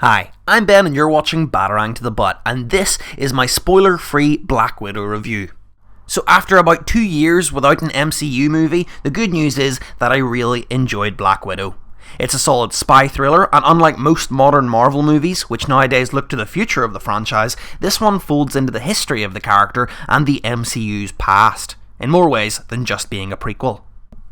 Hi, I'm Ben and you're watching Batarang to the Butt, and this is my spoiler-free Black Widow review. So after about 2 years without an MCU movie, the good news is that I really enjoyed Black Widow. It's a solid spy thriller, and unlike most modern Marvel movies, which nowadays look to the future of the franchise, this one folds into the history of the character and the MCU's past, in more ways than just being a prequel.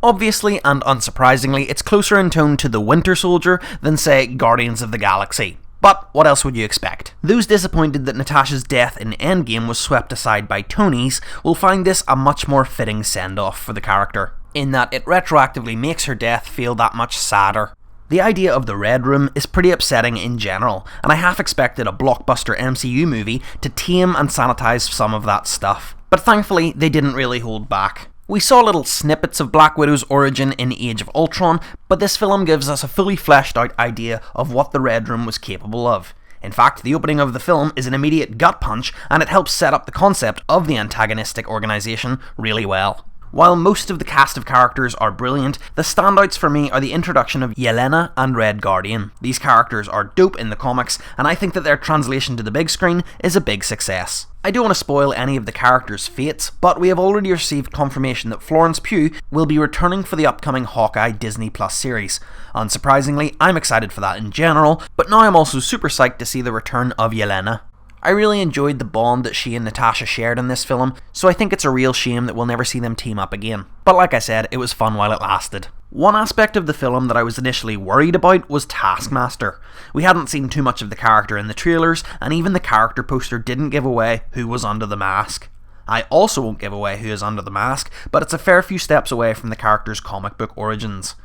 Obviously, and unsurprisingly, it's closer in tone to The Winter Soldier than, say, Guardians of the Galaxy. But what else would you expect? Those disappointed that Natasha's death in Endgame was swept aside by Tony's will find this a much more fitting send-off for the character, in that it retroactively makes her death feel that much sadder. The idea of the Red Room is pretty upsetting in general, and I half expected a blockbuster MCU movie to tame and sanitize some of that stuff. But thankfully, they didn't really hold back. We saw little snippets of Black Widow's origin in Age of Ultron, but this film gives us a fully fleshed out idea of what the Red Room was capable of. In fact, the opening of the film is an immediate gut punch, and it helps set up the concept of the antagonistic organisation really well. While most of the cast of characters are brilliant, the standouts for me are the introduction of Yelena and Red Guardian. These characters are dope in the comics, and I think that their translation to the big screen is a big success. I don't want to spoil any of the characters' fates, but we have already received confirmation that Florence Pugh will be returning for the upcoming Hawkeye Disney Plus series. Unsurprisingly, I'm excited for that in general, but now I'm also super psyched to see the return of Yelena. I really enjoyed the bond that she and Natasha shared in this film, so I think it's a real shame that we'll never see them team up again. But like I said, it was fun while it lasted. One aspect of the film that I was initially worried about was Taskmaster. We hadn't seen too much of the character in the trailers, and even the character poster didn't give away who was under the mask. I also won't give away who is under the mask, but it's a fair few steps away from the character's comic book origins.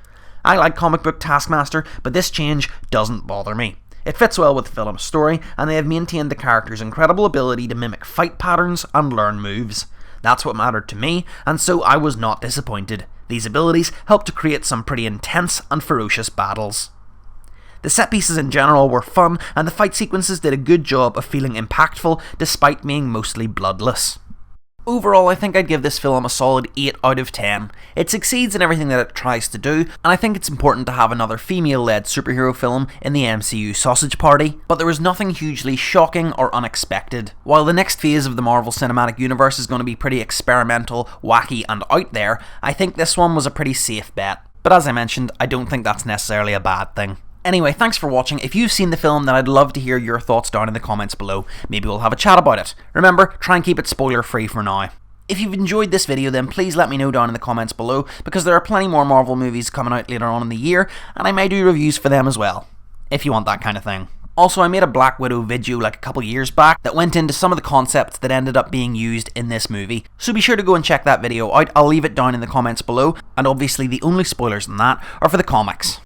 I like comic book Taskmaster, but this change doesn't bother me. It fits well with the film's story, and they have maintained the character's incredible ability to mimic fight patterns and learn moves. That's what mattered to me, and so I was not disappointed. These abilities helped to create some pretty intense and ferocious battles. The set pieces in general were fun, and the fight sequences did a good job of feeling impactful despite being mostly bloodless. Overall, I think I'd give this film a solid 8 out of 10. It succeeds in everything that it tries to do, and I think it's important to have another female-led superhero film in the MCU sausage party, but there was nothing hugely shocking or unexpected. While the next phase of the Marvel Cinematic Universe is going to be pretty experimental, wacky, and out there, I think this one was a pretty safe bet. But as I mentioned, I don't think that's necessarily a bad thing. Anyway, thanks for watching. If you've seen the film, then I'd love to hear your thoughts down in the comments below. Maybe we'll have a chat about it. Remember, try and keep it spoiler free for now. If you've enjoyed this video, then please let me know down in the comments below, because there are plenty more Marvel movies coming out later on in the year, and I may do reviews for them as well, if you want that kind of thing. Also, I made a Black Widow video like a couple years back that went into some of the concepts that ended up being used in this movie, so be sure to go and check that video out. I'll leave it down in the comments below, and obviously the only spoilers in that are for the comics.